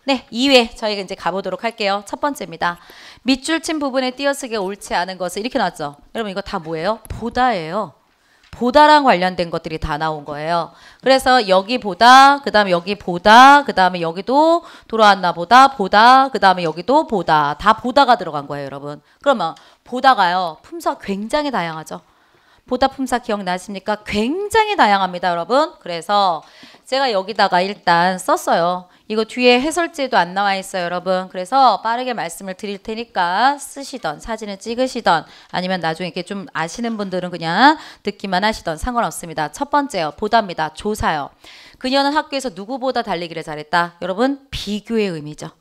네, 2회 저희가 이제 가보도록 할게요. 첫 번째입니다. 밑줄 친 부분에 띄어쓰기가 옳지 않은 것을 이렇게 나왔죠. 여러분 이거 다 뭐예요? 보다예요. 보다랑 관련된 것들이 다 나온 거예요. 그래서 여기 보다, 그 다음에 여기 보다, 그 다음에 여기도 돌아왔나 보다, 보다, 그 다음에 여기도 보다. 다 보다가 들어간 거예요, 여러분. 그러면 보다가요, 품사 굉장히 다양하죠. 보다 품사 기억나십니까? 굉장히 다양합니다, 여러분. 그래서 제가 여기다가 일단 썼어요. 이거 뒤에 해설지에도 안 나와 있어요, 여러분. 그래서 빠르게 말씀을 드릴 테니까 쓰시던, 사진을 찍으시던, 아니면 나중에 이렇게 좀 아시는 분들은 그냥 듣기만 하시던 상관없습니다. 첫 번째요. 보다입니다. 조사요. 그녀는 학교에서 누구보다 달리기를 잘했다. 여러분, 비교의 의미죠.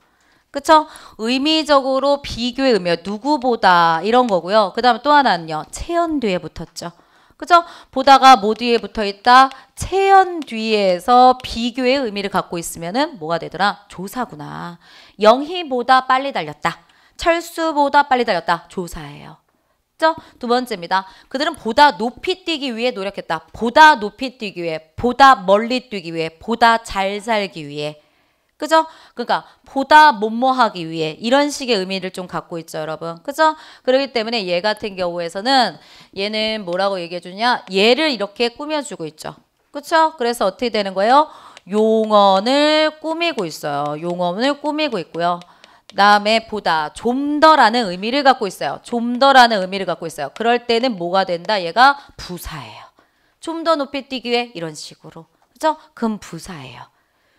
그쵸? 의미적으로 비교의 의미요. 누구보다 이런 거고요. 그 다음에 또 하나는요. 체연 뒤에 붙었죠. 그죠? 보다가 뭐 뒤에 붙어 있다? 체연 뒤에서 비교의 의미를 갖고 있으면은 뭐가 되더라? 조사구나. 영희보다 빨리 달렸다. 철수보다 빨리 달렸다. 조사예요. 그죠? 두 번째입니다. 그들은 보다 높이 뛰기 위해 노력했다. 보다 높이 뛰기 위해, 보다 멀리 뛰기 위해, 보다 잘 살기 위해. 그죠? 그러니까 보다 뭐뭐하기 위해 이런 식의 의미를 좀 갖고 있죠, 여러분. 그죠? 그렇기 때문에 얘 같은 경우에서는 얘는 뭐라고 얘기해 주냐? 얘를 이렇게 꾸며주고 있죠. 그쵸? 그래서 어떻게 되는 거예요? 용언을 꾸미고 있어요. 용언을 꾸미고 있고요. 그다음에 보다 좀 더라는 의미를 갖고 있어요. 좀 더라는 의미를 갖고 있어요. 그럴 때는 뭐가 된다? 얘가 부사예요. 좀 더 높이 뛰기 위해 이런 식으로. 그죠? 그럼 부사예요.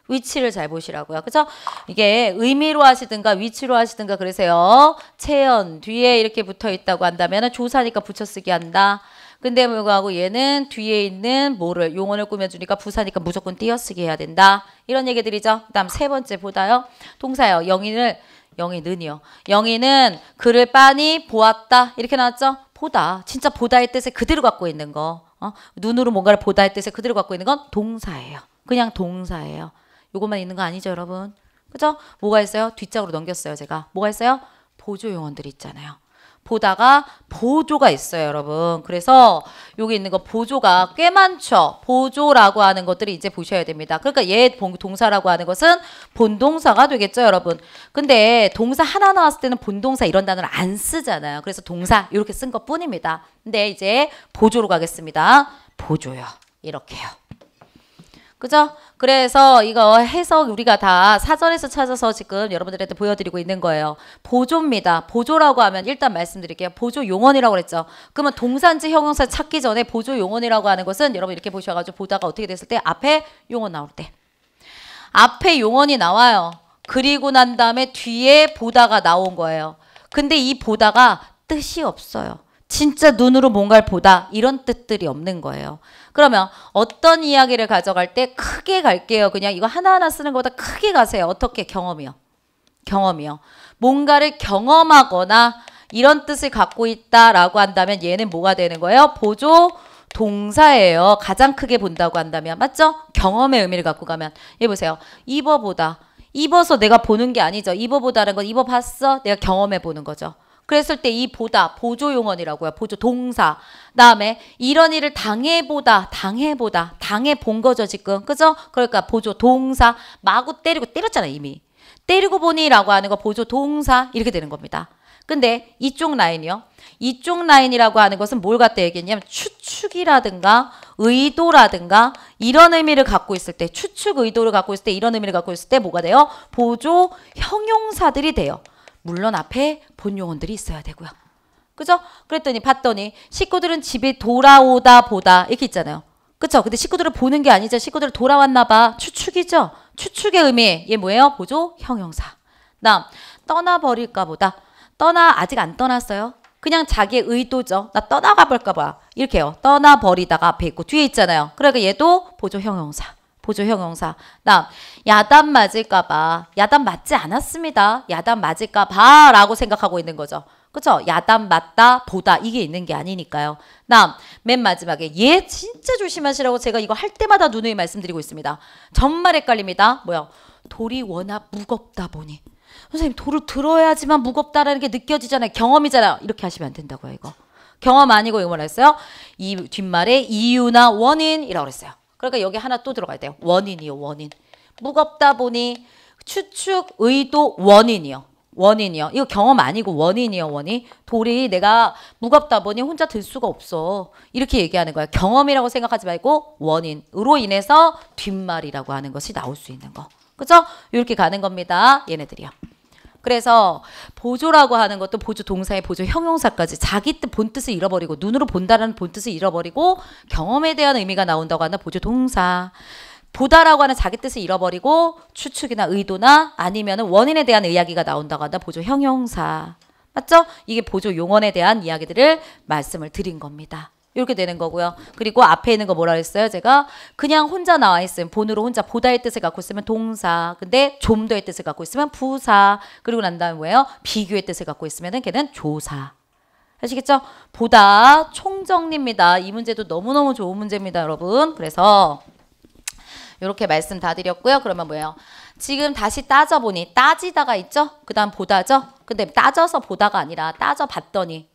위치를 잘 보시라고요. 그죠? 이게 의미로 하시든가 위치로 하시든가 그러세요. 체연 뒤에 이렇게 붙어 있다고 한다면 조사니까 붙여쓰기 한다. 근데 뭐하고 얘는 뒤에 있는 뭐를 용언을 꾸며주니까 부사니까 무조건 띄어쓰기 해야 된다. 이런 얘기들이죠. 그 다음 세 번째 보다요. 동사요. 영희는이요. 영희는 그를 빤히 보았다. 이렇게 나왔죠? 보다. 진짜 보다의 뜻을 그대로 갖고 있는 거. 눈으로 뭔가를 보다의 뜻을 그대로 갖고 있는 건 동사예요. 그냥 동사예요. 요것만 있는 거 아니죠, 여러분? 그죠? 뭐가 있어요? 뒷장으로 넘겼어요, 제가. 뭐가 있어요? 보조 용언들이 있잖아요. 보다가 보조가 있어요, 여러분. 그래서 여기 있는 거 보조가 꽤 많죠. 보조라고 하는 것들이 이제 보셔야 됩니다. 그러니까 얘 동사라고 하는 것은 본동사가 되겠죠, 여러분. 근데 동사 하나 나왔을 때는 본동사 이런 단어를 안 쓰잖아요. 그래서 동사 이렇게 쓴 것 뿐입니다. 근데 이제 보조로 가겠습니다. 보조요. 이렇게요. 그죠? 그래서 이거 해석 우리가 다 사전에서 찾아서 지금 여러분들한테 보여드리고 있는 거예요. 보조입니다. 보조라고 하면 일단 말씀드릴게요. 보조 용언이라고 그랬죠. 그러면 동사인지 형용사 찾기 전에 보조 용언이라고 하는 것은 여러분 이렇게 보셔가지고 보다가 어떻게 됐을 때 앞에 용언 나올 때. 앞에 용언이 나와요. 그리고 난 다음에 뒤에 보다가 나온 거예요. 근데 이 보다가 뜻이 없어요. 진짜 눈으로 뭔가를 보다 이런 뜻들이 없는 거예요. 그러면 어떤 이야기를 가져갈 때 크게 갈게요. 그냥 이거 하나하나 쓰는 것보다 크게 가세요. 어떻게? 경험이요. 경험이요. 뭔가를 경험하거나 이런 뜻을 갖고 있다라고 한다면 얘는 뭐가 되는 거예요? 보조 동사예요. 가장 크게 본다고 한다면. 맞죠? 경험의 의미를 갖고 가면. 얘 보세요. 입어보다. 입어서 내가 보는 게 아니죠. 입어보다라는 건 입어봤어? 내가 경험해 보는 거죠. 그랬을 때 이 보다 보조 용언이라고요. 보조 동사. 그다음에 이런 일을 당해보다 당해본 거죠 지금. 그죠? 그러니까 보조 동사. 마구 때렸잖아 이미. 때리고 보니라고 하는 거 보조 동사 이렇게 되는 겁니다. 근데 이쪽 라인이요. 이쪽 라인이라고 하는 것은 뭘 갖다 얘기했냐면 추측이라든가 의도라든가 이런 의미를 갖고 있을 때 추측 의도를 갖고 있을 때 이런 의미를 갖고 있을 때 뭐가 돼요? 보조 형용사들이 돼요. 물론 앞에 본용언들이 있어야 되고요. 그죠? 그랬더니 봤더니 식구들은 집에 돌아오다 보다 이렇게 있잖아요. 그쵸? 근데 식구들을 보는 게 아니죠. 식구들 돌아왔나 봐. 추측이죠? 추측의 의미. 얘 뭐예요? 보조 형용사. 다음 떠나버릴까 보다. 아직 안 떠났어요. 그냥 자기의 의도죠. 나 떠나가 볼까 봐. 이렇게요. 떠나버리다가 앞에 있고 뒤에 있잖아요. 그러니까 얘도 보조 형용사. 보조 형용사. 다음 야단 맞을까봐. 야단 맞지 않았습니다. 야단 맞을까봐 라고 생각하고 있는 거죠. 그쵸? 야단 맞다 보다 이게 있는 게 아니니까요. 다음 맨 마지막에 얘 진짜 조심하시라고 제가 이거 할 때마다 누누이 말씀드리고 있습니다. 정말 헷갈립니다. 뭐야? 돌이 워낙 무겁다 보니. 선생님 돌을 들어야지만 무겁다라는 게 느껴지잖아요. 경험이잖아요. 이렇게 하시면 안 된다고요. 이거. 경험 아니고 이거 뭐라 했어요? 이 뒷말에 이유나 원인이라고 그랬어요. 그러니까 여기 하나 또 들어가야 돼요. 원인이요. 원인. 무겁다 보니 추측, 의도, 원인이요. 원인이요. 이거 경험 아니고 원인이요. 원인. 돌이 내가 무겁다 보니 혼자 들 수가 없어. 이렇게 얘기하는 거야. 경험이라고 생각하지 말고 원인으로 인해서 뒷말이라고 하는 것이 나올 수 있는 거. 그죠? 이렇게 가는 겁니다. 얘네들이요. 그래서 보조라고 하는 것도 보조 동사의 보조 형용사까지 자기 뜻 본뜻을 잃어버리고 눈으로 본다라는 본뜻을 잃어버리고 경험에 대한 의미가 나온다고 하는 보조 동사. 보다라고 하는 자기 뜻을 잃어버리고 추측이나 의도나 아니면 원인에 대한 이야기가 나온다고 한다. 보조 형용사. 맞죠? 이게 보조 용언에 대한 이야기들을 말씀을 드린 겁니다. 이렇게 되는 거고요. 그리고 앞에 있는 거 뭐라 그랬어요? 제가 그냥 혼자 나와 있으면 본으로 혼자 보다의 뜻을 갖고 있으면 동사. 근데 좀 더의 뜻을 갖고 있으면 부사. 그리고 난 다음에 뭐예요? 비교의 뜻을 갖고 있으면 걔는 조사. 아시겠죠? 보다 총정리입니다. 이 문제도 너무너무 좋은 문제입니다, 여러분. 그래서 이렇게 말씀 다 드렸고요. 그러면 뭐예요? 지금 다시 따져보니 따지다가 있죠? 그 다음 보다죠? 근데 따져서 보다가 아니라 따져봤더니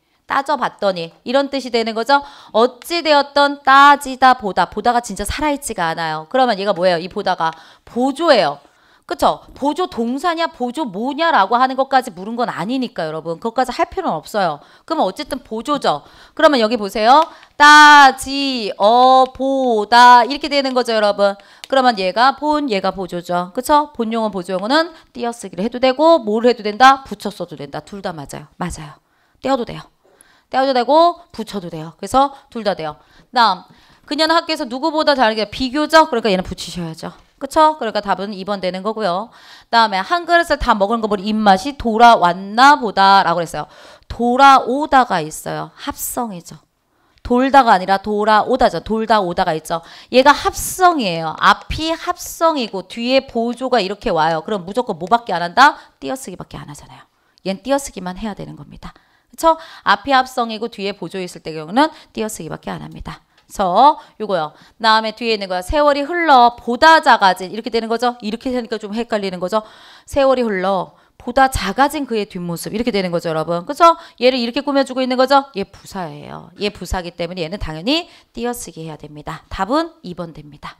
이런 뜻이 되는 거죠. 어찌되었던 따지다 보다가 진짜 살아있지가 않아요. 그러면 얘가 뭐예요? 이 보다가 보조예요. 그쵸? 보조 동사냐 보조 뭐냐라고 하는 것까지 물은 건 아니니까 여러분. 그것까지 할 필요는 없어요. 그러면 어쨌든 보조죠. 그러면 여기 보세요. 보다 이렇게 되는 거죠 여러분. 그러면 얘가 보조죠. 그쵸? 본용어 보조용어는 띄어쓰기를 해도 되고 뭘 해도 된다? 붙여 써도 된다. 둘 다 맞아요. 맞아요. 떼어도 돼요. 떼어도 되고 붙여도 돼요. 그래서 둘 다 돼요. 다음 그녀는 학교에서 누구보다 잘하게 비교죠. 그러니까 얘는 붙이셔야죠. 그쵸? 그러니까 답은 2번 되는 거고요. 다음에 한 그릇을 다 먹은 거 보니 입맛이 돌아왔나 보다 라고 했어요. 돌아오다가 있어요. 합성이죠. 돌다가 아니라 돌아오다죠. 돌다 오다가 있죠. 얘가 합성이에요. 앞이 합성이고 뒤에 보조가 이렇게 와요. 그럼 무조건 뭐밖에 안 한다? 띄어쓰기밖에 안 하잖아요. 얜 띄어쓰기만 해야 되는 겁니다. 그쵸? 앞이 합성이고 뒤에 보조 있을 때 경우는 띄어쓰기밖에 안 합니다. 그래서 요거요. 다음에 뒤에 있는 거야. 세월이 흘러 보다 작아진 이렇게 되는 거죠. 이렇게 되니까 좀 헷갈리는 거죠. 세월이 흘러 보다 작아진 그의 뒷모습 이렇게 되는 거죠 여러분. 그쵸? 얘를 이렇게 꾸며주고 있는 거죠. 얘 부사예요. 얘 부사기 때문에 얘는 당연히 띄어쓰기 해야 됩니다. 답은 2번 됩니다.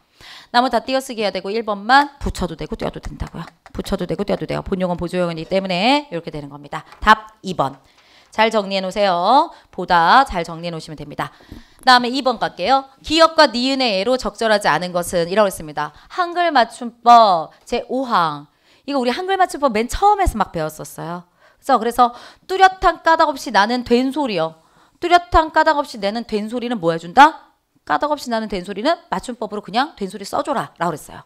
나머지 다 띄어쓰기 해야 되고 1번만 붙여도 되고 떼어도 된다고요. 붙여도 되고 떼어도 돼요. 본용은 보조용어이기 때문에 이렇게 되는 겁니다. 답 2번. 잘 정리해 놓으세요. 보다 잘 정리해 놓으시면 됩니다. 다음에 2번 갈게요. 기역과 니은의 애로 적절하지 않은 것은 이라고 했습니다. 한글 맞춤법 제5항. 이거 우리 한글 맞춤법 맨 처음에서 막 배웠었어요. 그래서 뚜렷한 까닭 없이 나는 된 소리요. 뚜렷한 까닭 없이 내는 된 소리는 뭐 해준다? 까닭 없이 나는 된 소리는 맞춤법으로 그냥 된 소리 써줘라 라고 그랬어요.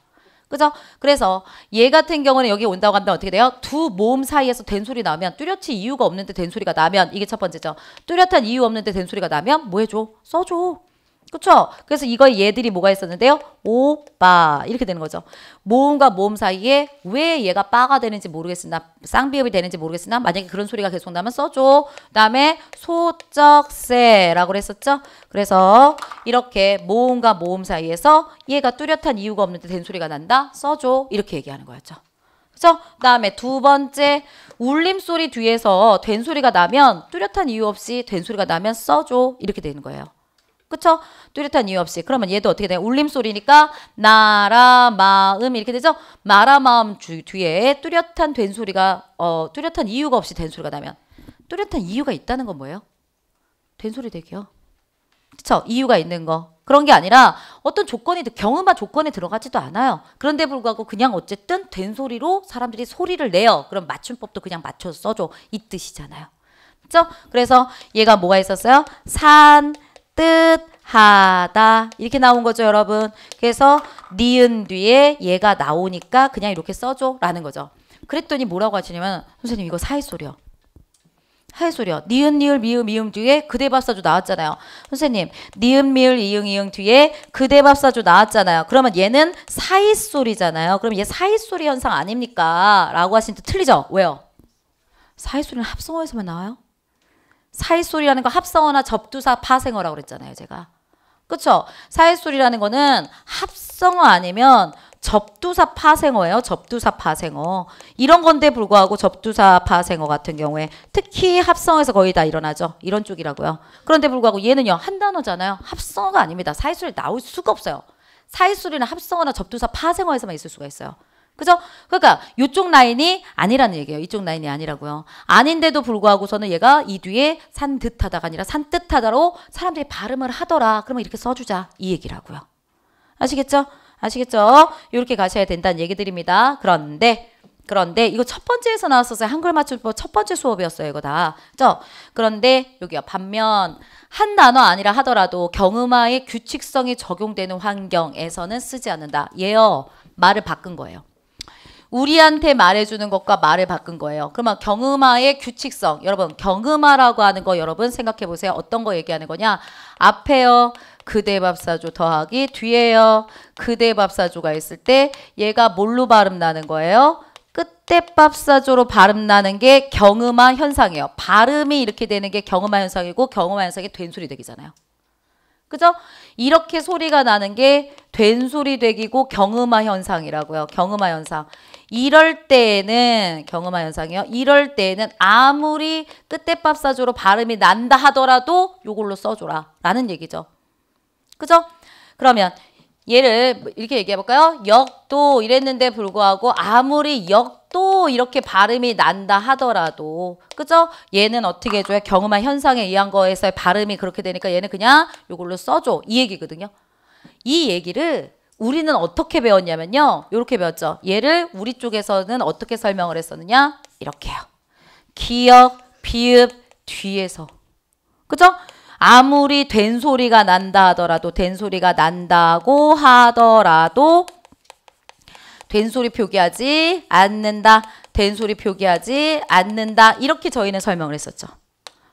그죠? 그래서 얘 같은 경우는 여기 온다고 하면 어떻게 돼요? 두 모음 사이에서 된 소리 나면 뚜렷이 이유가 없는데 된 소리가 나면 이게 첫 번째죠. 뚜렷한 이유 없는데 된 소리가 나면 뭐 해줘? 써줘. 그쵸? 그래서 이거 얘들이 뭐가 있었는데요? 오빠 이렇게 되는 거죠. 모음과 모음 사이에 왜 얘가 빠가 되는지 모르겠으나 쌍비읍이 되는지 모르겠으나 만약에 그런 소리가 계속 나면 써줘. 그다음에 소쩍새라고 그랬었죠. 그래서 이렇게 모음과 모음 사이에서 얘가 뚜렷한 이유가 없는데 된 소리가 난다. 써줘. 이렇게 얘기하는 거였죠. 그죠? 그다음에 두 번째 울림소리 뒤에서 된 소리가 나면 뚜렷한 이유 없이 된 소리가 나면 써줘. 이렇게 되는 거예요. 그쵸? 뚜렷한 이유 없이. 그러면 얘도 어떻게 돼요? 울림소리니까 나라 마음 이렇게 되죠? 마라 마음 뒤에 뚜렷한 된 소리가 뚜렷한 이유가 없이 된 소리가 나면 뚜렷한 이유가 있다는 건 뭐예요? 된 소리 되게요. 그쵸? 이유가 있는 거. 그런 게 아니라 어떤 조건이 경음한 조건에 들어가지도 않아요. 그런데 불구하고 그냥 어쨌든 된 소리로 사람들이 소리를 내요. 그럼 맞춤법도 그냥 맞춰서 써줘. 이 뜻이잖아요. 그쵸? 그래서 얘가 뭐가 있었어요? 뜻하다 이렇게 나온 거죠 여러분. 그래서 니은 뒤에 얘가 나오니까 그냥 이렇게 써줘 라는 거죠. 그랬더니 뭐라고 하시냐면 선생님 이거 사회소리요. 사회소리요. 니은 니을 미음 미음 뒤에 그대밥사조 나왔잖아요. 선생님 니은 미을 이응 이응 뒤에 그대밥사조 나왔잖아요. 그러면 얘는 사이소리잖아요. 그럼 얘 사이소리 현상 아닙니까? 라고 하시는데 틀리죠? 왜요? 사이소리는 합성어에서만 나와요? 사이소리라는 거 합성어나 접두사 파생어라고 그랬잖아요, 제가. 그쵸? 사이소리라는 거는 합성어 아니면 접두사 파생어예요. 접두사 파생어. 이런 건데 불구하고 접두사 파생어 같은 경우에 특히 합성어에서 거의 다 일어나죠. 이런 쪽이라고요. 그런데 불구하고 얘는요. 한 단어잖아요. 합성어가 아닙니다. 사이소리 나올 수가 없어요. 사이소리는 합성어나 접두사 파생어에서만 있을 수가 있어요. 그죠? 그러니까 이쪽 라인이 아니라는 얘기예요. 이쪽 라인이 아니라고요. 아닌데도 불구하고서는 얘가 이 뒤에 산 듯하다가 아니라 산 뜻하다로 사람들이 발음을 하더라. 그러면 이렇게 써주자. 이 얘기라고요. 아시겠죠? 아시겠죠? 이렇게 가셔야 된다는 얘기들입니다. 그런데 이거 첫 번째에서 나왔었어요. 한글 맞춤법 첫 번째 수업이었어요. 이거 다. 그죠? 그런데 여기요. 반면 한 단어 아니라 하더라도 경음화의 규칙성이 적용되는 환경에서는 쓰지 않는다. 얘요. 말을 바꾼 거예요. 우리한테 말해주는 것과 말을 바꾼 거예요. 그러면 경음화의 규칙성. 여러분 경음화라고 하는 거 여러분 생각해 보세요. 어떤 거 얘기하는 거냐. 앞에요. 그대 밥 사줘 더하기 뒤에요. 그대 밥 사줘가 있을 때 얘가 뭘로 발음 나는 거예요? 끝에 밥 사줘로 발음 나는 게 경음화 현상이에요. 발음이 이렇게 되는 게 경음화 현상이고 경음화 현상이 된소리 되기잖아요. 그죠? 이렇게 소리가 나는 게 된소리 되기고 경음화 현상이라고요. 경음화 현상. 이럴 때에는 경음화 현상이요. 이럴 때에는 아무리 끝에 밥 사줘로 발음이 난다 하더라도 요걸로 써줘라 라는 얘기죠. 그죠? 그러면 얘를 이렇게 얘기해 볼까요? 역도 이랬는데 불구하고 아무리 역도 이렇게 발음이 난다 하더라도 그죠? 얘는 어떻게 해줘요? 경음화 현상에 의한 거에서 발음이 그렇게 되니까 얘는 그냥 요걸로 써줘. 이 얘기거든요. 이 얘기를 우리는 어떻게 배웠냐면요. 이렇게 배웠죠. 얘를 우리 쪽에서는 어떻게 설명을 했었느냐? 이렇게요. 기역, 비읍, 뒤에서. 그죠? 아무리 된소리가 난다 하더라도 된소리가 난다고 하더라도 된소리 표기하지 않는다. 된소리 표기하지 않는다. 이렇게 저희는 설명을 했었죠.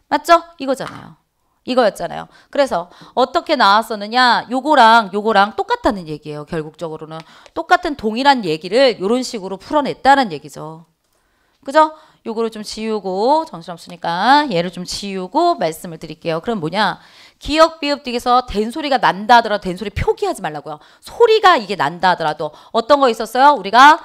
맞죠? 이거잖아요. 이거였잖아요. 그래서 어떻게 나왔었느냐? 요거랑 똑같다는 얘기예요. 결국적으로는. 똑같은 동일한 얘기를 이런 식으로 풀어냈다는 얘기죠. 그죠? 요거를 좀 지우고 정신없으니까 얘를 좀 지우고 말씀을 드릴게요. 그럼 뭐냐? 기역, 비읍 뒤에서 된소리가 난다 하더라도 된소리 표기하지 말라고요. 소리가 이게 난다 하더라도 어떤 거 있었어요? 우리가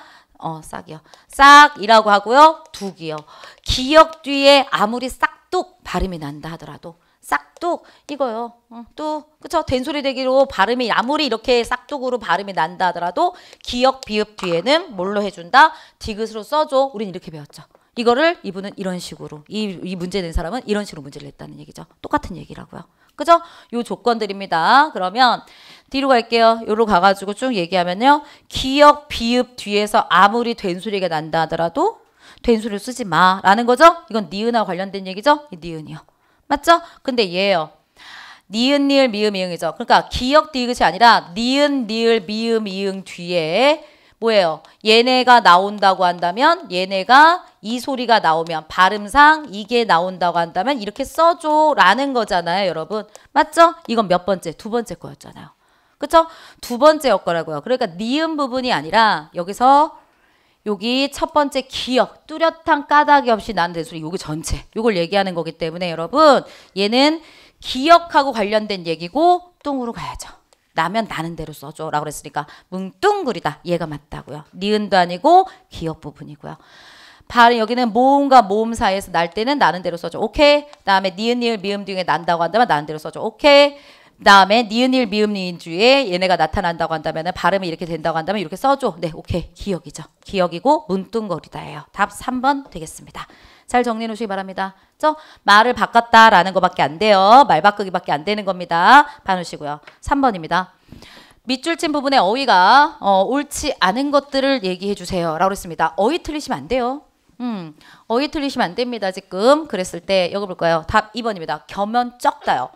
싹이요. 싹이라고 하고요. 둑이요. 기역 뒤에 아무리 싹둑 발음이 난다 하더라도 싹둑 이거요. 뚝. 그쵸? 된소리 되기로 발음이 아무리 이렇게 싹둑으로 발음이 난다 하더라도 기역, 비읍 뒤에는 뭘로 해준다? 디귿으로 써줘. 우린 이렇게 배웠죠. 이거를 이분은 이런 식으로 이 문제 낸 사람은 이런 식으로 문제를 냈다는 얘기죠. 똑같은 얘기라고요. 그죠? 요 조건들입니다. 그러면 뒤로 갈게요. 요로 가가지고 쭉 얘기하면요. 기역, 비읍 뒤에서 아무리 된소리가 난다 하더라도 된소리를 쓰지 마 라는 거죠. 이건 니은하고 관련된 얘기죠. 이 니은이요. 맞죠? 근데 얘예요. 니은, 니을, 미음, 이응이죠. 그러니까 기역, 디귿이 아니라 니은, 니을, 미음, 이응 뒤에 뭐예요? 얘네가 나온다고 한다면 얘네가 이 소리가 나오면 발음상 이게 나온다고 한다면 이렇게 써줘 라는 거잖아요. 여러분. 맞죠? 이건 몇 번째? 두 번째 거였잖아요. 그쵸? 두 번째였거라고요. 그러니까 니은 부분이 아니라 여기서 여기 첫 번째 기역, 뚜렷한 까닭이 없이 나는 된소리 요게 전체 요걸 얘기하는 거기 때문에 여러분 얘는 기역하고 관련된 얘기고 뚱으로 가야죠. 나면 나는 대로 써줘 라고 그랬으니까 뭉뚱그리다 얘가 맞다고요. 니은도 아니고 기역 부분이고요. 발음 여기는 모음과 모음 사이에서 날 때는 나는 대로 써줘. 오케이. 다음에 니은, 니을, 미음 뒤에 난다고 한다면 나는 대로 써줘. 오케이. 다음에 니은, 니을, 미음, 니은 뒤에 얘네가 나타난다고 한다면 발음이 이렇게 된다고 한다면 이렇게 써줘. 네, 오케이. 기역이죠. 기역이고 뭉뚱거리다예요. 답 3번 되겠습니다. 잘 정리해 놓으시기 바랍니다. 말을 바꿨다라는 것밖에 안 돼요. 말 바꾸기밖에 안 되는 겁니다. 봐놓으시고요. 3번입니다. 밑줄 친 부분의 어휘가 옳지 않은 것들을 얘기해 주세요. 라고 했습니다. 어휘 틀리시면 안 돼요. 어휘 틀리시면 안 됩니다. 지금 그랬을 때 여기 볼까요? 답 2번입니다. 겸연 적다요.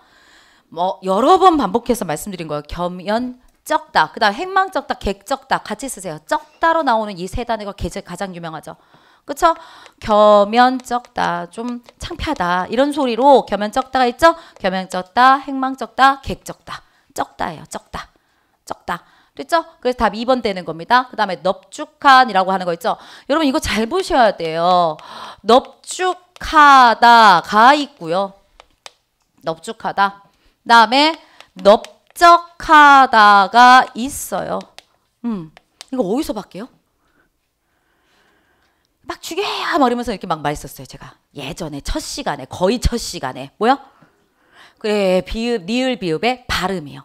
여러 번 반복해서 말씀드린 거예요. 겸연 적다. 그 다음 행망 적다, 객 적다 같이 쓰세요. 적다로 나오는 이 세 단어가 가장 유명하죠. 그쵸? 겸연 적다. 좀 창피하다. 이런 소리로 겸연 적다가 있죠? 겸연 적다, 행망 적다, 객 적다. 적다예요. 적다. 적다. 됐죠? 그래서 답 2번 되는 겁니다. 그 다음에 넙죽한이라고 하는 거 있죠? 여러분 이거 잘 보셔야 돼요. 넙죽하다가 있고요. 넙죽하다. 그 다음에 넓적하다가 있어요. 이거 어디서 밖에요? 막 죽여야 막 이러면서 이렇게 막 말했었어요. 제가 예전에 첫 시간에 거의 첫 시간에 뭐야? 그래 비읍 니을 비읍의 발음이요.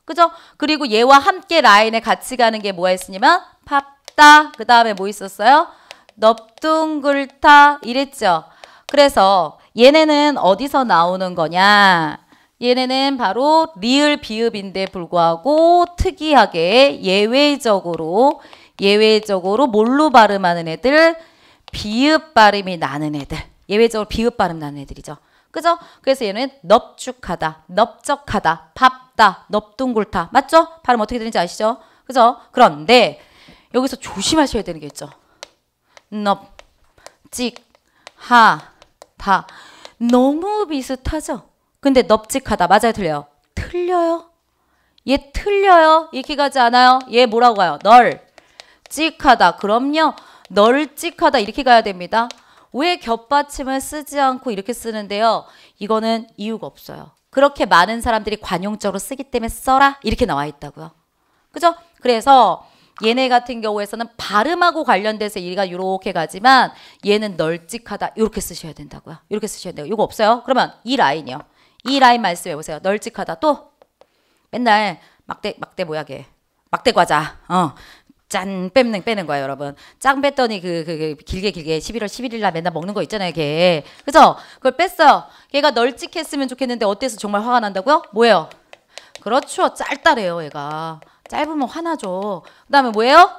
그죠? 그리고 얘와 함께 라인에 같이 가는 게 뭐가 있으냐면 팝다 넓다. 그 다음에 뭐 있었어요? 넓둥글다 이랬죠. 그래서 얘네는 어디서 나오는 거냐? 얘네는 바로 리을 비읍인데 불구하고 특이하게 예외적으로 뭘로 발음하는 애들? 비읍 발음이 나는 애들. 예외적으로 비읍 발음 나는 애들이죠. 그죠? 그래서 얘는 넙죽하다, 넓적하다, 밥다, 넓둥글다. 맞죠? 발음 어떻게 되는지 아시죠? 그죠? 그런데 여기서 조심하셔야 되는 게 있죠. 넙, 찍, 하, 다. 너무 비슷하죠? 근데 넙찍하다. 맞아요? 틀려요? 틀려요? 얘 틀려요? 이렇게 가지 않아요? 얘 뭐라고 가요? 널찍하다. 그럼요. 널찍하다 이렇게 가야 됩니다. 왜 겹받침을 쓰지 않고 이렇게 쓰는데요? 이거는 이유가 없어요. 그렇게 많은 사람들이 관용적으로 쓰기 때문에 써라 이렇게 나와 있다고요. 그죠? 그래서 얘네 같은 경우에서는 발음하고 관련돼서 얘가 이렇게 가지만 얘는 널찍하다 이렇게 쓰셔야 된다고요. 이렇게 쓰셔야 돼요. 이거 없어요? 그러면 이 라인이요. 이 라인 말씀해 보세요. 널찍하다. 또 맨날 막대 뭐야 걔. 막대 과자. 짠 빼는 거예요, 여러분. 짱 뺐더니 그 길게 11월 11일 날 맨날 먹는 거 있잖아요, 걔. 그죠? 그걸 뺐어요. 걔가 널찍했으면 좋겠는데 어때서 정말 화가 난다고요? 뭐예요? 그렇죠. 짤짤해요, 얘가. 짧으면 화나죠. 그 다음에 뭐예요?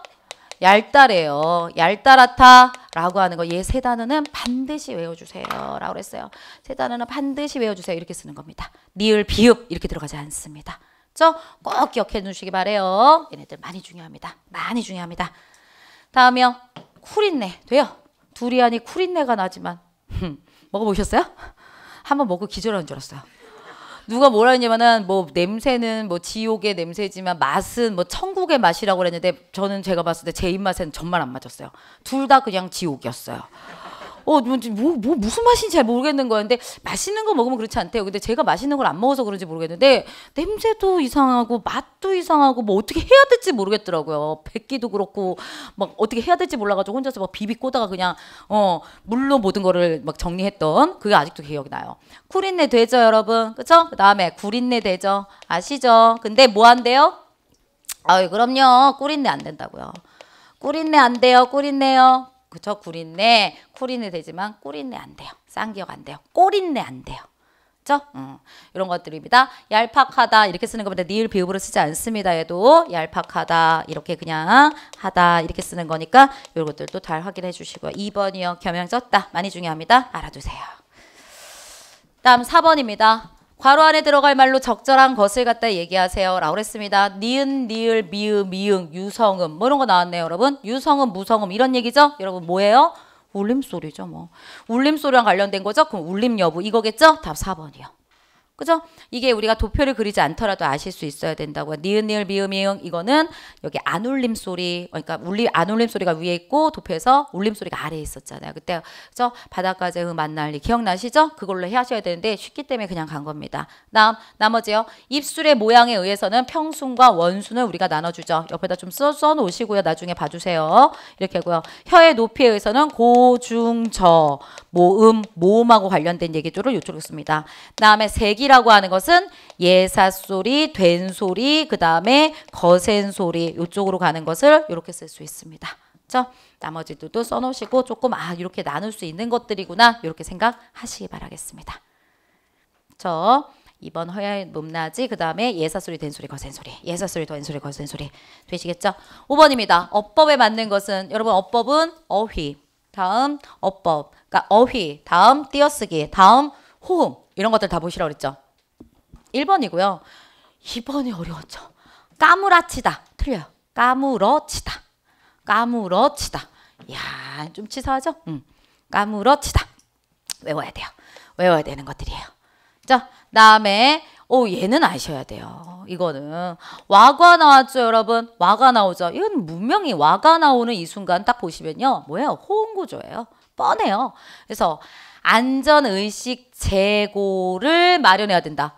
얄짤해요. 얄짤하다 라고 하는 거. 얘 세 단어는 반드시 외워주세요. 라고 그랬어요. 세 단어는 반드시 외워주세요. 이렇게 쓰는 겁니다. 니을, 비읍 이렇게 들어가지 않습니다. 꼭 기억해 주시기 바래요. 얘네들 많이 중요합니다. 많이 중요합니다. 다음이요. 쿨인내. 돼요? 두리안이 쿨인내가 나지만 먹어보셨어요? 한번 먹고 기절하는 줄 알았어요. 누가 뭐라 했냐면은 뭐 냄새는 뭐 지옥의 냄새지만 맛은 뭐 천국의 맛이라고 그랬는데 저는 제가 봤을 때 제 입맛에는 정말 안 맞았어요. 둘 다 그냥 지옥이었어요. 무슨 맛인지 잘 모르겠는 거였는데 맛있는 거 먹으면 그렇지 않대요. 근데 제가 맛있는 걸 안 먹어서 그런지 모르겠는데 냄새도 이상하고 맛도 이상하고 뭐 어떻게 해야 될지 모르겠더라고요. 뱉기도 그렇고 막 어떻게 해야 될지 몰라가지고 혼자서 막 비비 꼬다가 그냥 물로 모든 거를 막 정리했던 그게 아직도 기억이 나요. 쿨인내 되죠, 여러분? 그쵸? 그 다음에 굴인내 되죠? 아시죠? 근데 뭐 한대요? 그럼요. 꿀인내 안 된다고요. 꿀인내 안 돼요. 꿀인내요. 그쵸? 굴인내, 쿨인내 되지만 꿀인내 안 돼요. 쌍기역 안 돼요. 꼴인내 안 돼요. 그쵸? 이런 것들입니다. 얄팍하다 이렇게 쓰는 겁니다. 니을 비읍으로 쓰지 않습니다. 얘도 얄팍하다 이렇게 그냥 하다 이렇게 쓰는 거니까 이런 것들도 잘 확인해 주시고요. 2번이요. 겸양 쪘다. 많이 중요합니다. 알아두세요. 다음 4번입니다. 괄호 안에 들어갈 말로 적절한 것을 갖다 얘기하세요. 라고 그랬습니다. 니은, 니을, 미음, 미응, 유성음 뭐 이런 거 나왔네요. 여러분. 유성음, 무성음 이런 얘기죠? 여러분 뭐예요? 울림소리죠. 뭐 울림소리랑 관련된 거죠? 그럼 울림 여부 이거겠죠? 답 4번이요. 그죠? 이게 우리가 도표를 그리지 않더라도 아실 수 있어야 된다고요. 니은, 니을, 미음, 미응 이거는 여기 안 울림 소리 그러니까 안 울림 소리가 위에 있고 도표에서 울림 소리가 아래에 있었잖아요. 그때 그죠? 바닷가재 만날리 기억나시죠? 그걸로 하셔야 되는데 쉽기 때문에 그냥 간 겁니다. 나머지요. 입술의 모양에 의해서는 평순과 원순을 우리가 나눠주죠. 옆에다 좀 써 놓으시고요. 나중에 봐주세요. 이렇게 하고요. 혀의 높이에 의해서는 고, 중, 저, 모음, 모음하고 관련된 얘기들을 이쪽으로 씁니다. 다음에 색이라고 하는 것은 예사소리, 된소리, 그 다음에 거센소리 이쪽으로 가는 것을 이렇게 쓸 수 있습니다. 그렇죠? 나머지들도 써놓으시고 조금 이렇게 나눌 수 있는 것들이구나 이렇게 생각하시기 바라겠습니다. 그렇죠? 2번 허야 높낮이 그 다음에 예사소리, 된소리, 거센소리 예사소리, 된소리, 거센소리 되시겠죠? 5번입니다. 어법에 맞는 것은 여러분 어법은 어휘 다음 어법 그러니까 어휘 다음 띄어쓰기 다음 호응 이런 것들 다 보시라고 그랬죠. 1번이고요. 2번이 어려웠죠. 까무라치다. 틀려요. 까무러치다. 까무러치다. 이야, 좀 치사하죠? 까무러치다. 외워야 돼요. 외워야 되는 것들이에요. 자, 다음에 얘는 아셔야 돼요. 이거는 와가 나왔죠, 여러분? 와가 나오죠. 이건 분명히 와가 나오는 이 순간 딱 보시면요. 뭐예요? 호응 구조예요. 뻔해요. 그래서 안전의식 재고를 마련해야 된다.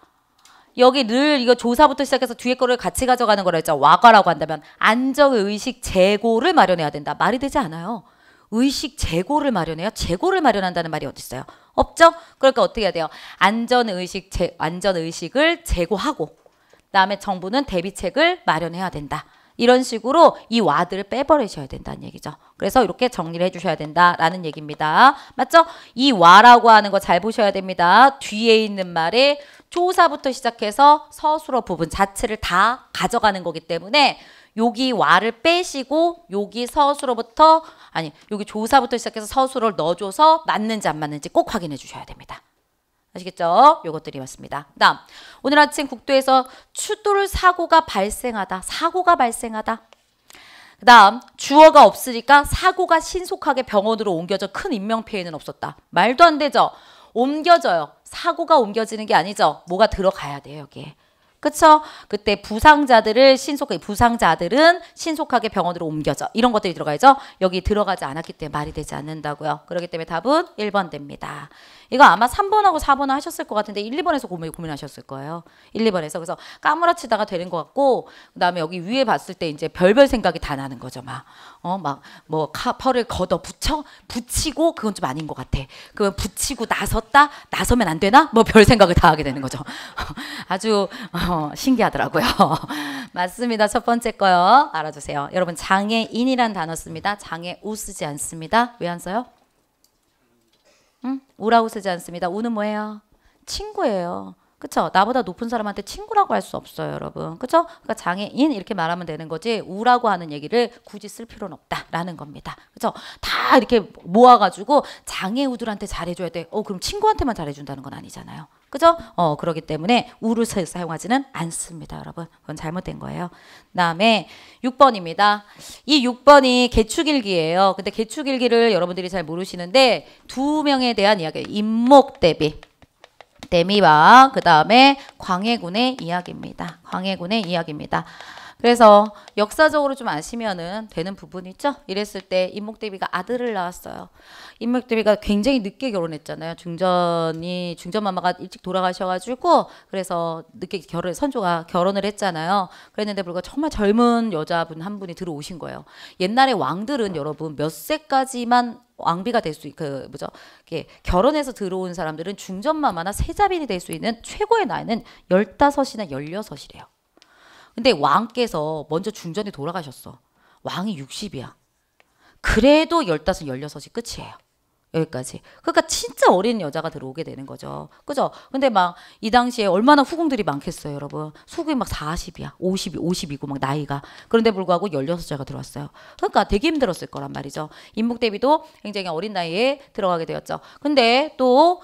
여기 늘 이거 조사부터 시작해서 뒤에 거를 같이 가져가는 거라 했죠. 와가라고 한다면 안전의식 재고를 마련해야 된다. 말이 되지 않아요. 의식 재고를 마련해요. 재고를 마련한다는 말이 어디 있어요? 없죠? 그러니까 어떻게 해야 돼요? 안전의식을 재고하고 그다음에 정부는 대비책을 마련해야 된다. 이런 식으로 이 와들을 빼버리셔야 된다는 얘기죠. 그래서 이렇게 정리를 해주셔야 된다라는 얘기입니다. 맞죠? 이 와라고 하는 거 잘 보셔야 됩니다. 뒤에 있는 말에 조사부터 시작해서 서술어 부분 자체를 다 가져가는 거기 때문에 여기 와를 빼시고 여기 서술어부터 아니 여기 조사부터 시작해서 서술어를 넣어줘서 맞는지 안 맞는지 꼭 확인해 주셔야 됩니다. 아시겠죠? 요것들이 맞습니다. 그다음 오늘 아침 국도에서 추돌 사고가 발생하다. 사고가 발생하다. 그다음 주어가 없으니까 사고가 신속하게 병원으로 옮겨져 큰 인명피해는 없었다. 말도 안 되죠? 옮겨져요. 사고가 옮겨지는 게 아니죠. 뭐가 들어가야 돼요 여기에. 그쵸? 그때 부상자들은 신속하게 병원으로 옮겨져. 이런 것들이 들어가야죠. 여기 들어가지 않았기 때문에 말이 되지 않는다고요. 그렇기 때문에 답은 1번 됩니다. 이거 아마 3번하고 4번 하셨을 것 같은데 1, 2번에서 고민하셨을 거예요. 1, 2번에서. 그래서 까무라치다가 되는 것 같고 그다음에 여기 위에 봤을 때 이제 별별 생각이 다 나는 거죠. 뭐 펄을 걷어 붙이고 그건 좀 아닌 것 같아. 그건 붙이고 나서면 안 되나? 뭐 별 생각을 다 하게 되는 거죠. 아주 신기하더라고요. 맞습니다. 첫 번째 거요. 알아두세요. 여러분 장애인이란 단어 씁니다. 장애우 쓰지 않습니다. 왜 안 써요? 우라고 쓰지 않습니다. 우는 뭐예요? 친구예요. 그쵸? 나보다 높은 사람한테 친구라고 할 수 없어요, 여러분. 그쵸? 그러니까 장애인 이렇게 말하면 되는 거지 우라고 하는 얘기를 굳이 쓸 필요는 없다라는 겁니다. 그쵸? 다 이렇게 모아가지고 장애우들한테 잘해줘야 돼. 그럼 친구한테만 잘해준다는 건 아니잖아요. 그죠? 그러기 때문에 우를 사용하지는 않습니다, 여러분. 그건 잘못된 거예요. 그다음에 6번입니다. 이 6번이 개축일기예요. 근데 개축일기를 여러분들이 잘 모르시는데 두 명에 대한 이야기예요. 임목대비. 대미와 그 다음에 광해군의 이야기입니다. 광해군의 이야기입니다. 그래서 역사적으로 좀 아시면은 되는 부분이 있죠. 이랬을 때 임목대비가 아들을 낳았어요. 임목대비가 굉장히 늦게 결혼했잖아요. 중전마마가 일찍 돌아가셔가지고 그래서 늦게 선조가 결혼을 했잖아요. 그랬는데 불구하고 정말 젊은 여자분 한 분이 들어오신 거예요. 옛날에 왕들은 여러분 몇 세까지만 왕비가 될 수 결혼해서 들어온 사람들은 중전마마나 세자빈이 될 수 있는 최고의 나이는 15이나 16이래요. 근데 왕께서 먼저 중전에 돌아가셨어. 왕이 60이야. 그래도 15, 16이 끝이에요. 여기까지. 그러니까 진짜 어린 여자가 들어오게 되는 거죠. 그죠? 근데 막 이 당시에 얼마나 후궁들이 많겠어요, 여러분. 후궁이 막 40이야. 50이고 막 나이가. 그런데 불구하고 16자가 들어왔어요. 그러니까 되게 힘들었을 거란 말이죠. 임목대비도 굉장히 어린 나이에 들어가게 되었죠. 근데 또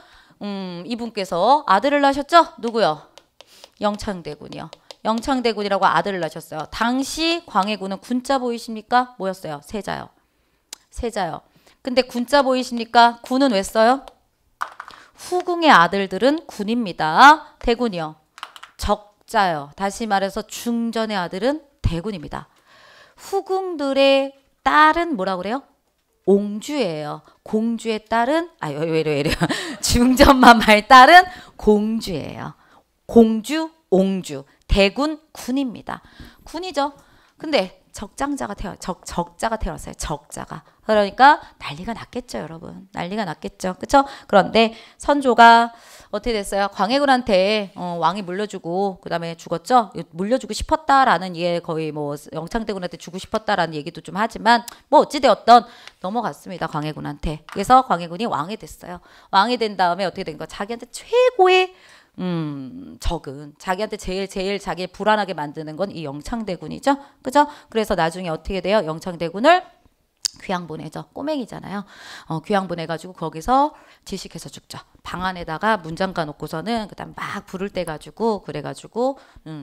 이분께서 아들을 낳으셨죠? 누구요? 영창대군이요. 영창대군이라고 아들을 낳으셨어요. 당시 광해군은 군자 보이십니까? 뭐였어요? 세자요. 세자요. 근데 군자 보이십니까? 군은 왜 써요? 후궁의 아들들은 군입니다. 대군이요. 적자요. 다시 말해서 중전의 아들은 대군입니다. 후궁들의 딸은 뭐라고 그래요? 옹주예요. 공주의 딸은 왜 이래요. 중전마마의 딸은 공주예요. 공주, 옹주. 대군, 군입니다. 군이죠. 근데 적자가 태어났어요. 적자가. 그러니까 난리가 났겠죠, 여러분. 난리가 났겠죠. 그쵸? 그런데 선조가 어떻게 됐어요? 광해군한테 왕이 물려주고 그다음에 죽었죠? 물려주고 싶었다라는 예 거의 뭐 영창대군한테 주고 싶었다라는 얘기도 좀 하지만 뭐 어찌되었던 넘어갔습니다. 광해군한테. 그래서 광해군이 왕이 됐어요. 왕이 된 다음에 어떻게 된 거야? 자기한테 최고의 적은 자기한테 제일 자기 불안하게 만드는 건 이 영창대군이죠. 그죠? 그래서 나중에 어떻게 돼요? 영창대군을 귀양 보내죠. 꼬맹이잖아요. 귀양 보내가지고 거기서 질식해서 죽죠. 방 안에다가 문 잠가 놓고서는 그다음 막 불을 떼가지고 그래가지고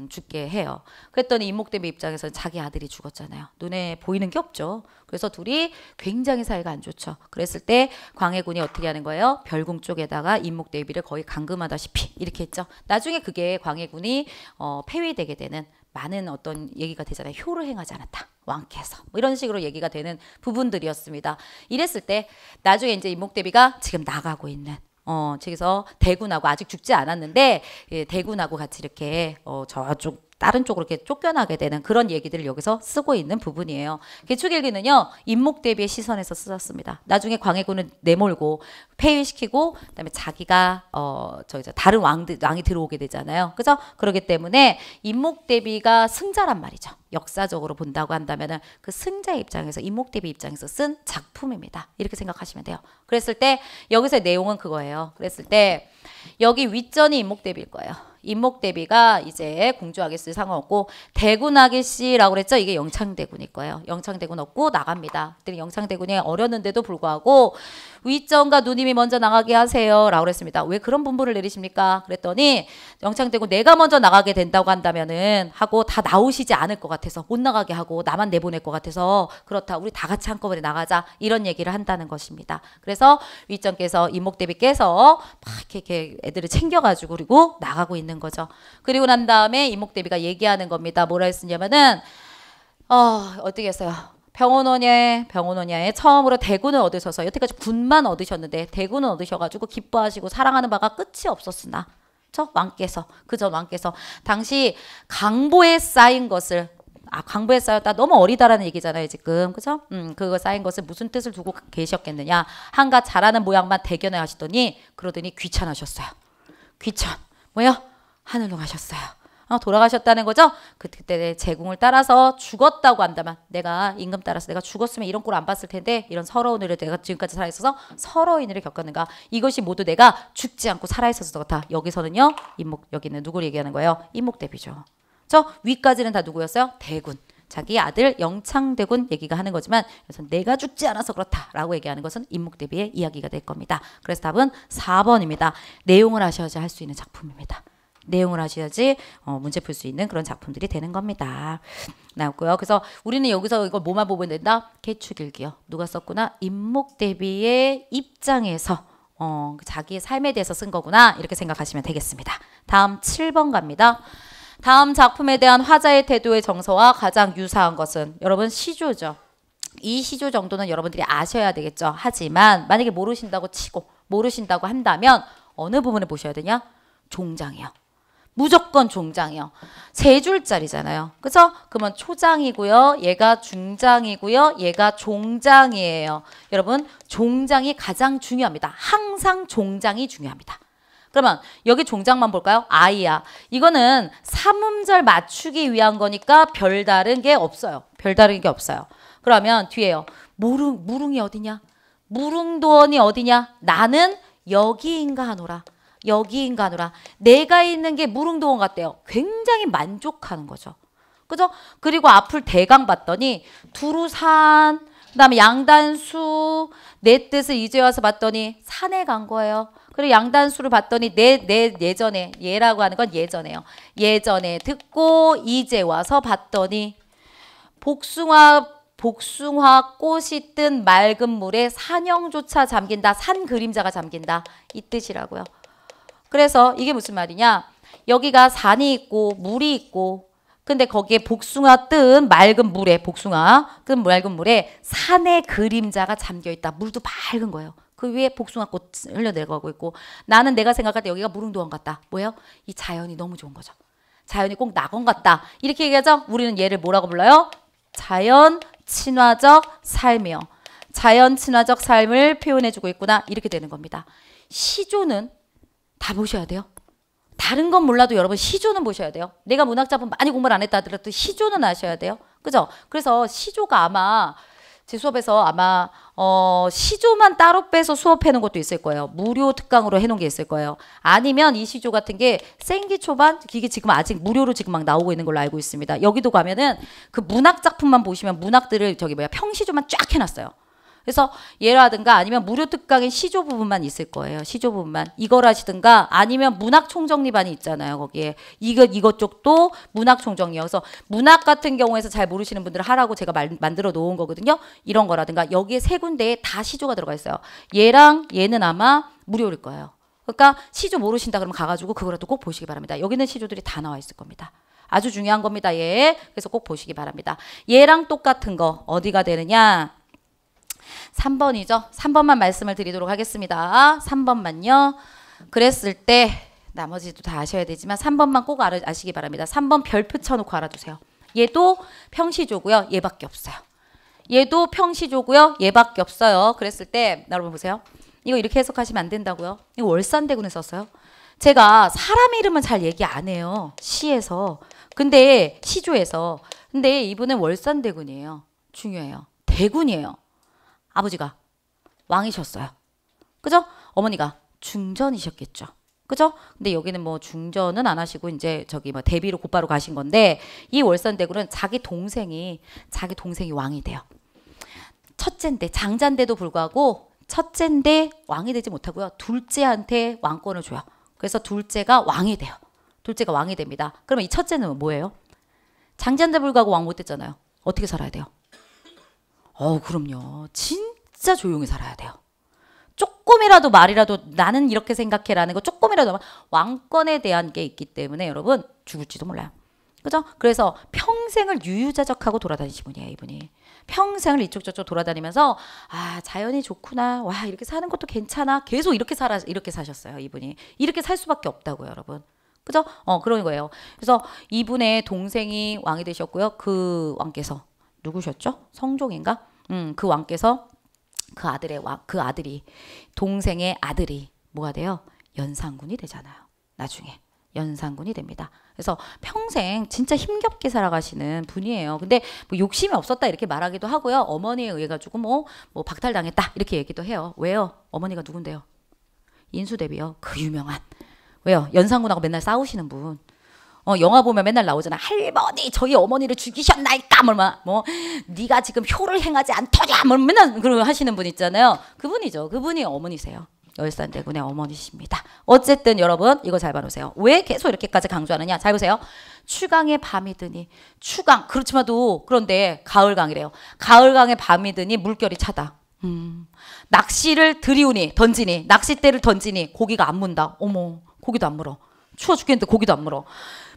죽게 해요. 그랬더니 임목대비 입장에서는 자기 아들이 죽었잖아요. 눈에 보이는 게 없죠. 그래서 둘이 굉장히 사이가 안 좋죠. 그랬을 때 광해군이 어떻게 하는 거예요? 별궁 쪽에다가 임목대비를 거의 감금하다시피 이렇게 했죠. 나중에 그게 광해군이 폐위되게 되는 많은 어떤 얘기가 되잖아요. 효를 행하지 않았다. 왕께서 뭐 이런 식으로 얘기가 되는 부분들이었습니다. 이랬을 때 나중에 이제 임목대비가 지금 나가고 있는 저기서 대군하고 아직 죽지 않았는데 대군하고 같이 이렇게 저쪽 다른 쪽으로 이렇게 쫓겨나게 되는 그런 얘기들을 여기서 쓰고 있는 부분이에요. 개축일기는요, 인목 대비의 시선에서 쓰였습니다. 나중에 광해군을 내몰고 폐위시키고 그다음에 자기가 다른 왕이 들어오게 되잖아요. 그죠? 그렇기 때문에 인목 대비가 승자란 말이죠. 역사적으로 본다고 한다면은 그 승자의 입장에서 인목 대비 입장에서 쓴 작품입니다. 이렇게 생각하시면 돼요. 그랬을 때 여기서의 내용은 그거예요. 그랬을 때 여기 윗전이 인목 대비일 거예요. 인목 대비가 이제 공주하게 쓸 상관없고 대군하게 씨라고 그랬죠. 이게 영창대군일 거예요. 영창대군 없고 나갑니다. 그때 영창대군이 어렸는데도 불구하고 윗전과 누님이 먼저 나가게 하세요 라고 그랬습니다. 왜 그런 분부를 내리십니까? 그랬더니 영창대군 내가 먼저 나가게 된다고 한다면은 하고 다 나오시지 않을 것 같아서 못 나가게 하고 나만 내보낼 것 같아서 그렇다. 우리 다 같이 한꺼번에 나가자. 이런 얘기를 한다는 것입니다. 그래서 윗전께서 인목 대비께서 막 이렇게 애들을 챙겨가지고 그리고 나가고 있는 거죠. 그리고 난 다음에 인목 대비가 얘기하는 겁니다. 뭐라 했으냐면은 어떻게 했어요? 병원원야에 처음으로 대군을 얻으셔서 여태까지 군만 얻으셨는데 대군을 얻으셔가지고 기뻐하시고 사랑하는 바가 끝이 없었으나 왕께서 그저 왕께서 당시 강보에 쌓인 것을 강보에 쌓였다 너무 어리다라는 얘기잖아요 지금 그죠? 그거 쌓인 것을 무슨 뜻을 두고 계셨겠느냐 한가 잘하는 모양만 대견해 하시더니 그러더니 귀찮으셨어요. 귀천 뭐요? 하늘로 가셨어요. 돌아가셨다는 거죠. 그때 제궁을 따라서 죽었다고 한다면 내가 임금 따라서 내가 죽었으면 이런 꼴 안 봤을 텐데 이런 서러운 일을 내가 지금까지 살아있어서 서러운 일을 겪었는가. 이것이 모두 내가 죽지 않고 살아있어서 그렇다. 여기서는요. 여기는 누구를 얘기하는 거예요? 인목대비죠. 위까지는 다 누구였어요? 대군. 자기 아들 영창대군 얘기가 하는 거지만 그래서 내가 죽지 않아서 그렇다라고 얘기하는 것은 인목대비의 이야기가 될 겁니다. 그래서 답은 4번입니다. 내용을 아셔야지 할 수 있는 작품입니다. 내용을 하셔야지 문제 풀 수 있는 그런 작품들이 되는 겁니다. 나왔고요. 그래서 우리는 여기서 이걸 뭐만 보면 된다? 개축일기요. 누가 썼구나? 인목대비의 입장에서 자기의 삶에 대해서 쓴 거구나. 이렇게 생각하시면 되겠습니다. 다음 7번 갑니다. 다음 작품에 대한 화자의 태도의 정서와 가장 유사한 것은 여러분 시조죠. 이 시조 정도는 여러분들이 아셔야 되겠죠. 하지만 만약에 모르신다고 치고 모르신다고 한다면 어느 부분을 보셔야 되냐? 종장이요. 무조건 종장이요. 세 줄짜리잖아요. 그죠? 그러면 초장이고요. 얘가 중장이고요. 얘가 종장이에요. 여러분 종장이 가장 중요합니다. 항상 종장이 중요합니다. 그러면 여기 종장만 볼까요? 아이야. 이거는 삼음절 맞추기 위한 거니까 별다른 게 없어요. 별다른 게 없어요. 그러면 뒤에요. 무릉이 어디냐? 무릉도원이 어디냐? 나는 여기인가 하노라. 여기인가 하노라. 내가 있는 게 무릉도원 같대요. 굉장히 만족하는 거죠. 그죠? 그리고 앞을 대강 봤더니 두루산, 그 다음에 양단수, 내 뜻을 이제 와서 봤더니 산에 간 거예요. 그리고 양단수를 봤더니 내 예전에, 예라고 하는 건 예전에요. 예전에 듣고 이제 와서 봤더니 복숭아 꽃이 뜬 맑은 물에 산영조차 잠긴다. 산 그림자가 잠긴다. 이 뜻이라고요. 그래서 이게 무슨 말이냐. 여기가 산이 있고 물이 있고 근데 거기에 복숭아 뜬 맑은 물에 맑은 물에 산의 그림자가 잠겨있다. 물도 맑은 거예요. 그 위에 복숭아꽃 흘러내려가고 있고 나는 내가 생각할 때 여기가 무릉도원 같다. 뭐예요? 이 자연이 너무 좋은 거죠. 자연이 꼭 낙원 같다. 이렇게 얘기하죠. 우리는 얘를 뭐라고 불러요? 자연 친화적 삶이요. 자연 친화적 삶을 표현해주고 있구나. 이렇게 되는 겁니다. 시조는 다 보셔야 돼요. 다른 건 몰라도 여러분 시조는 보셔야 돼요. 내가 문학작품 많이 공부를 안 했다 하더라도 시조는 아셔야 돼요. 그죠? 그래서 시조가 아마 제 수업에서 아마 시조만 따로 빼서 수업해 놓은 것도 있을 거예요. 무료 특강으로 해놓은 게 있을 거예요. 아니면 이 시조 같은 게 생기 초반 이게 지금 아직 무료로 지금 막 나오고 있는 걸로 알고 있습니다. 여기도 가면은 그 문학 작품만 보시면 문학들을 평시조만 쫙 해놨어요. 그래서 얘라든가 아니면 무료 특강의 시조 부분만 있을 거예요. 시조 부분만. 이걸 하시든가 아니면 문학 총정리반이 있잖아요. 거기에. 이것 쪽도 문학 총정리여서 문학 같은 경우에서 잘 모르시는 분들은 하라고 제가 만들어 놓은 거거든요. 이런 거라든가 여기에 세 군데에 다 시조가 들어가 있어요. 얘랑 얘는 아마 무료일 거예요. 그러니까 시조 모르신다 그러면 가가지고 그거라도 꼭 보시기 바랍니다. 여기는 시조들이 다 나와 있을 겁니다. 아주 중요한 겁니다. 얘. 그래서 꼭 보시기 바랍니다. 얘랑 똑같은 거 어디가 되느냐. 3번이죠. 3번만 말씀을 드리도록 하겠습니다. 3번만요. 그랬을 때 나머지도 다 아셔야 되지만 3번만 꼭 아시기 바랍니다. 3번 별표 쳐놓고 알아두세요. 얘도 평시조고요. 얘밖에 없어요. 얘도 평시조고요. 얘밖에 없어요. 그랬을 때 여러분 보세요. 이거 이렇게 해석하시면 안 된다고요. 이거 월산대군에 썼어요. 제가 사람 이름은 잘 얘기 안 해요. 시에서. 근데 시조에서. 근데 이분은 월산대군이에요. 중요해요. 대군이에요. 아버지가 왕이셨어요. 그죠? 어머니가 중전이셨겠죠. 그죠? 근데 여기는 뭐 중전은 안 하시고 이제 저기 뭐 대비로 곧바로 가신 건데 이 월산대군은 자기 동생이 왕이 돼요. 첫째인데 장자인데도 불구하고 첫째인데 왕이 되지 못하고요. 둘째한테 왕권을 줘요. 그래서 둘째가 왕이 돼요. 둘째가 왕이 됩니다. 그러면 이 첫째는 뭐예요? 장자인데 불구하고 왕 못 됐잖아요. 어떻게 살아야 돼요? 그럼요. 진짜 조용히 살아야 돼요. 조금이라도 말이라도 나는 이렇게 생각해라는 거 조금이라도 왕권에 대한 게 있기 때문에 여러분 죽을지도 몰라요. 그죠? 그래서 평생을 유유자적하고 돌아다니신 분이에요, 이분이. 평생을 이쪽 저쪽 돌아다니면서 자연이 좋구나. 와, 이렇게 사는 것도 괜찮아. 계속 이렇게 사셨어요, 이분이. 이렇게 살 수밖에 없다고요, 여러분. 그죠? 그런 거예요. 그래서 이분의 동생이 왕이 되셨고요. 그 왕께서 누구셨죠? 성종인가? 그 왕께서 그 아들이 동생의 아들이 뭐가 돼요? 연산군이 되잖아요. 나중에 연산군이 됩니다. 그래서 평생 진짜 힘겹게 살아가시는 분이에요. 근데 뭐 욕심이 없었다 이렇게 말하기도 하고요. 어머니에 의해 가지고 뭐 박탈당했다 이렇게 얘기도 해요. 왜요? 어머니가 누군데요? 인수대비요. 그 유명한. 왜요? 연산군하고 맨날 싸우시는 분. 영화 보면 맨날 나오잖아. 할머니 저희 어머니를 죽이셨나이까 뭐 네가 지금 효를 행하지 않더냐 뭐 맨날 그런 하시는 분 있잖아요. 그분이죠. 그분이 어머니세요. 월산대군의 어머니십니다. 어쨌든 여러분 이거 잘 봐놓으세요. 왜 계속 이렇게까지 강조하느냐. 잘 보세요. 추강에 밤이 드니. 추강 그렇지만도 그런데 가을강이래요. 가을강에 밤이 드니 물결이 차다. 낚시를 들이우니 던지니 낚싯대를 던지니 고기가 안 문다. 어머 고기도 안 물어. 추워 죽겠는데 고기도 안 물어.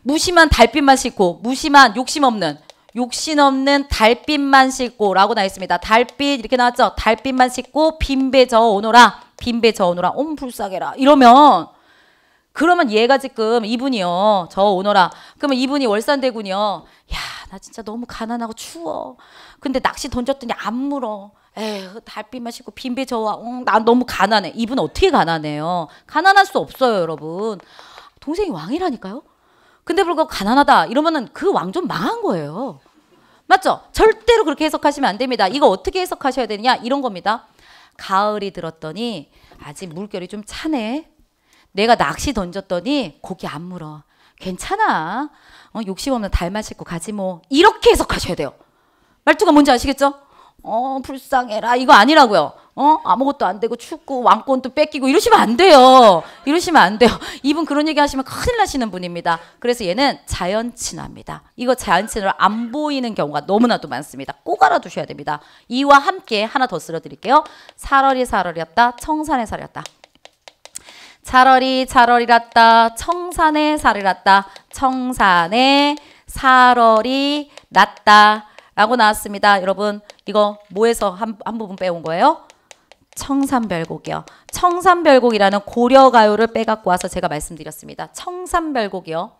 무심한 달빛만 싣고 무심한 욕심 없는 달빛만 싣고 라고 나와 있습니다. 달빛 이렇게 나왔죠. 달빛만 싣고 빈배 저어 오너라. 불쌍해라. 그러면 얘가 지금 이분이요. 저어 오너라. 그러면 이분이 월산대군이요. 야, 나 진짜 너무 가난하고 추워. 근데 낚시 던졌더니 안 물어. 에휴, 달빛만 싣고 빈배 저어. 난 너무 가난해. 이분 어떻게 가난해요? 가난할 수 없어요, 여러분. 동생이 왕이라니까요. 근데 불구하고 가난하다 이러면은 그 왕 좀 망한 거예요. 맞죠? 절대로 그렇게 해석하시면 안 됩니다. 이거 어떻게 해석하셔야 되느냐 이런 겁니다. 가을이 들었더니 아직 물결이 좀 차네. 내가 낚시 던졌더니 고기 안 물어. 괜찮아. 욕심 없는 달만 싣고 가지 뭐. 이렇게 해석하셔야 돼요. 말투가 뭔지 아시겠죠? 불쌍해라 이거 아니라고요. 아무것도 안 되고 춥고 왕권도 뺏기고 이러시면 안 돼요. 이분 그런 얘기 하시면 큰일 나시는 분입니다. 그래서 얘는 자연친화입니다. 이거 자연친화로 안 보이는 경우가 너무나도 많습니다. 꼭 알아두셔야 됩니다. 이와 함께 하나 더 쓸어드릴게요. 살얼이 살얼이었다. 청산에 살이었다. 살얼이랐다. 청산에 살이랐다. 청산에 살얼이 났다. 라고 나왔습니다. 여러분 이거 뭐에서 한 부분 빼온 거예요? 청산별곡이요. 청산별곡이라는 고려가요를 빼갖고 와서 제가 말씀드렸습니다. 청산별곡이요.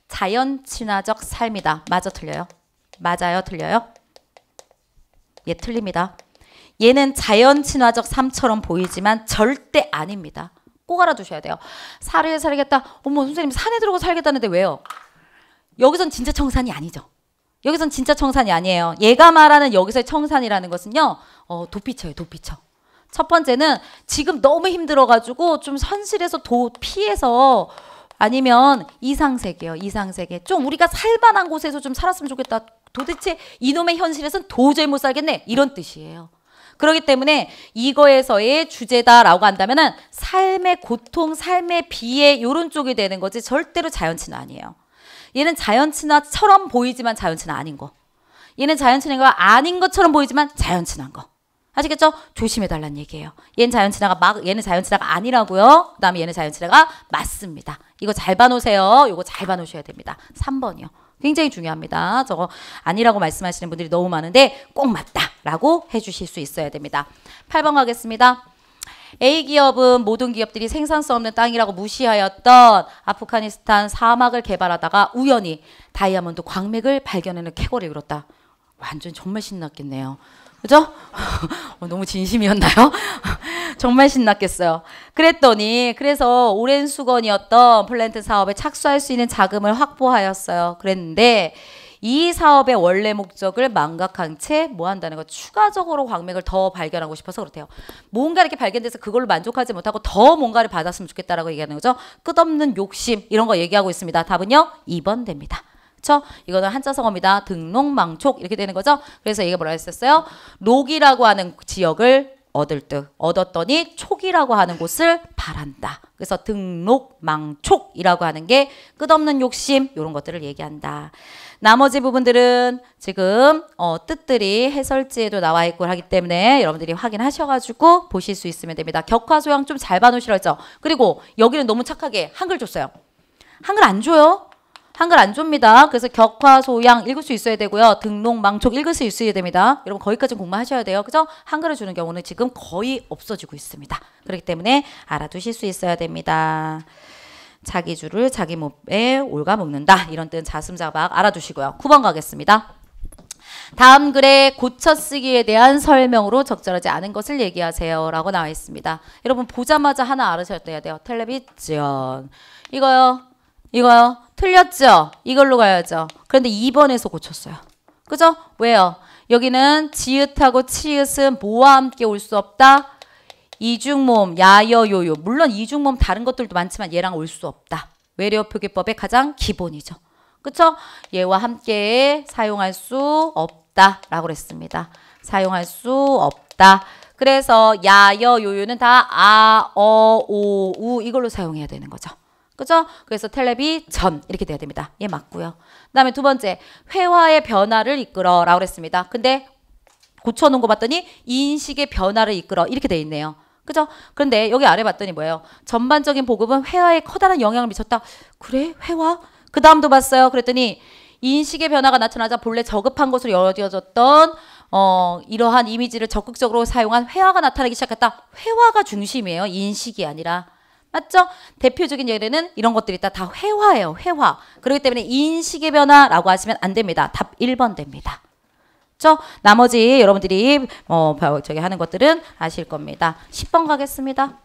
자연친화적 삶이다. 맞아 틀려요? 맞아요 틀려요? 예 틀립니다. 얘는 자연친화적 삶처럼 보이지만 절대 아닙니다. 꼭 알아두셔야 돼요. 산에 살겠다. 어머 선생님 산에 들어가 살겠다는데 왜요? 여기선 진짜 청산이 아니죠. 여기선 진짜 청산이 아니에요. 얘가 말하는 여기서의 청산이라는 것은요. 도피처예요. 도피처. 첫 번째는 지금 너무 힘들어가지고 좀 현실에서 피해서 아니면 이상세계요. 이상세계. 좀 우리가 살만한 곳에서 좀 살았으면 좋겠다. 도대체 이놈의 현실에서는 도저히 못 살겠네. 이런 뜻이에요. 그렇기 때문에 이거에서의 주제다라고 한다면은 삶의 고통, 삶의 비애 이런 쪽이 되는 거지 절대로 자연친화 아니에요. 얘는 자연친화처럼 보이지만 자연친화 아닌 거. 얘는 자연친화가 아닌 것처럼 보이지만 자연친화인 거. 아시겠죠? 조심해달라는 얘기예요. 얘는 자연친화가 아니라고요. 그 다음에 얘는 자연친화가 맞습니다. 이거 잘 봐놓으세요. 이거 잘 봐놓으셔야 됩니다. 3번이요. 굉장히 중요합니다. 저거 아니라고 말씀하시는 분들이 너무 많은데 꼭 맞다라고 해주실 수 있어야 됩니다. 8번 가겠습니다. A기업은 모든 기업들이 생산성 없는 땅이라고 무시하였던 아프가니스탄 사막을 개발하다가 우연히 다이아몬드 광맥을 발견하는 쾌거를 이뤘다. 완전 정말 신났겠네요. 그죠? 너무 진심이었나요? 정말 신났겠어요. 그래서 오랜 수건이었던 플랜트 사업에 착수할 수 있는 자금을 확보하였어요. 그랬는데 이 사업의 원래 목적을 망각한 채 뭐 한다는 거, 추가적으로 광맥을 더 발견하고 싶어서 그렇대요. 뭔가 이렇게 발견돼서 그걸로 만족하지 못하고 더 뭔가를 받았으면 좋겠다라고 얘기하는 거죠. 끝없는 욕심 이런 거 얘기하고 있습니다. 답은요 2번 됩니다. 그렇죠? 이거는 한자성어입니다. 등록망촉 이렇게 되는 거죠. 그래서 이게 뭐라 했었어요? 록이라고 하는 지역을 얻었더니 촉이라고 하는 곳을 바란다. 그래서 등록망촉이라고 하는 게 끝없는 욕심 이런 것들을 얘기한다. 나머지 부분들은 지금 뜻들이 해설지에도 나와 있고 하기 때문에 여러분들이 확인하셔가지고 보실 수 있으면 됩니다. 격화소양 좀 잘 봐놓으시라 했죠. 그리고 여기는 너무 착하게 한글 줬어요. 한글 안 줘요. 한글 안 줍니다. 그래서 격화소양 읽을 수 있어야 되고요. 등록망촉 읽을 수 있어야 됩니다. 여러분 거기까지 공부하셔야 돼요. 그죠? 한글을 주는 경우는 지금 거의 없어지고 있습니다. 그렇기 때문에 알아두실 수 있어야 됩니다. 자기 줄을 자기 몸에 올가 묶는다. 이런 뜻은 자슴자박 알아두시고요. 9번 가겠습니다. 다음 글에 고쳐쓰기에 대한 설명으로 적절하지 않은 것을 얘기하세요. 라고 나와 있습니다. 여러분 보자마자 하나 알으셔야 돼요. 텔레비전. 이거요. 틀렸죠? 이걸로 가야죠. 그런데 2번에서 고쳤어요. 그죠? 왜요? 여기는 지읒하고 치읒은 뭐와 함께 올 수 없다? 이중모음, 야여, 요요. 물론 이중모음 다른 것들도 많지만 얘랑 올 수 없다. 외래어 표기법의 가장 기본이죠. 그쵸? 얘와 함께 사용할 수 없다라고 그랬습니다. 사용할 수 없다. 그래서 야여, 요요는 다 아, 오, 우 이걸로 사용해야 되는 거죠. 그죠? 그래서 텔레비전 이렇게 돼야 됩니다. 얘 맞고요. 그 다음에 두 번째 회화의 변화를 이끌어 라고 그랬습니다. 근데 고쳐놓은 거 봤더니 인식의 변화를 이끌어 이렇게 돼 있네요. 그죠? 그런데 여기 아래 봤더니 뭐예요? 전반적인 보급은 회화에 커다란 영향을 미쳤다. 그래? 회화? 그 다음도 봤어요. 그랬더니 인식의 변화가 나타나자 본래 저급한 것으로 여겨졌던 이러한 이미지를 적극적으로 사용한 회화가 나타나기 시작했다. 회화가 중심이에요. 인식이 아니라. 맞죠? 대표적인 예례는 이런 것들이 다 회화예요. 회화. 그렇기 때문에 인식의 변화라고 하시면 안 됩니다. 답 1번 됩니다. 그렇죠? 나머지 여러분들이 저기 하는 것들은 아실 겁니다. 10번 가겠습니다.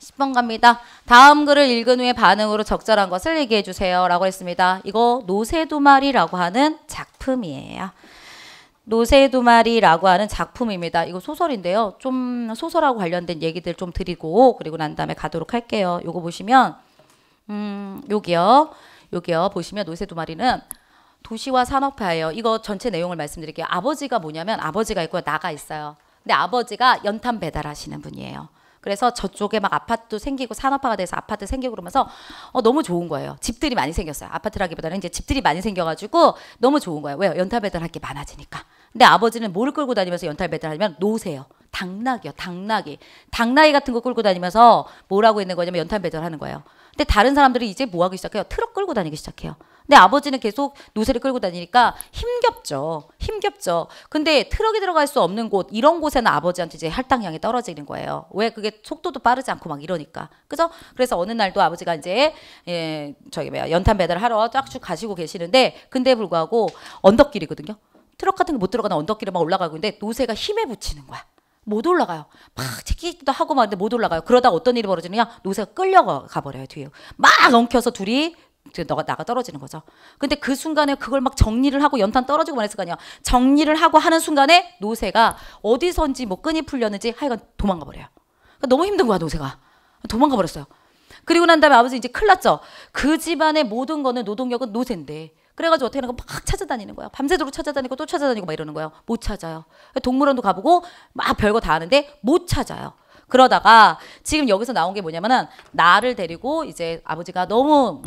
10번 갑니다. 다음 글을 읽은 후에 반응으로 적절한 것을 얘기해 주세요. 라고 했습니다. 이거 노새 두 마리라고 하는 작품이에요. 노새 두 마리라고 하는 작품입니다. 이거 소설인데요. 좀 소설하고 관련된 얘기들 좀 드리고 그리고 난 다음에 가도록 할게요. 요거 보시면 여기요 보시면 노새 두 마리는 도시와 산업화예요. 이거 전체 내용을 말씀드릴게요. 아버지가 뭐냐면 아버지가 있고 나가 있어요. 근데 아버지가 연탄 배달하시는 분이에요. 그래서 저쪽에 막 아파트도 생기고 산업화가 돼서 아파트 생기고 그러면서 너무 좋은 거예요. 집들이 많이 생겼어요. 아파트라기보다는 이제 집들이 많이 생겨가지고 너무 좋은 거예요. 왜요? 연탄 배달할 게 많아지니까. 근데 아버지는 뭘 끌고 다니면서 연탄 배달하면 노새요. 당나귀요. 당나귀 같은 거 끌고 다니면서 뭘 하고 있는 거냐면 연탄 배달하는 거예요. 근데 다른 사람들이 이제 뭐 하기 시작해요? 트럭 끌고 다니기 시작해요. 근데 아버지는 계속 노새를 끌고 다니니까 힘겹죠. 근데 트럭이 들어갈 수 없는 곳, 이런 곳에는 아버지한테 이제 할당량이 떨어지는 거예요. 왜? 그게 속도도 빠르지 않고 막 이러니까. 그죠? 그래서 어느 날도 아버지가 이제 연탄 배달을 하러 쫙쭉 가시고 계시는데 근데 불구하고 언덕길이거든요. 트럭 같은 거 못 들어가는 언덕길에 막 올라가고 있는데 노새가 힘에 부치는 거야. 못 올라가요. 막 채기도 하고 막 근데 못 올라가요. 그러다가 어떤 일이 벌어지느냐? 노새가 끌려가 버려요. 뒤에. 막 엉켜서 둘이 나가 떨어지는 거죠. 근데 그 순간에 그걸 막 정리를 하고 연탄 떨어지고 말했을 거 아니야. 정리를 하고 하는 순간에 노새가 어디선지 뭐 끈이 풀렸는지 하여간 도망가 버려요. 그러니까 너무 힘든 거야 노새가. 도망가 버렸어요. 그리고 난 다음에 아버지 이제 큰일 났죠. 그 집안의 모든 거는 노동력은 노새인데 그래가지고 어떻게 하는 거 막 찾아다니는 거예요. 밤새도록 찾아다니고 또 찾아다니고 막 이러는 거예요. 못 찾아요. 동물원도 가보고 막 별거 다 하는데 못 찾아요. 그러다가 지금 여기서 나온 게 뭐냐면은 나를 데리고 이제 아버지가 너무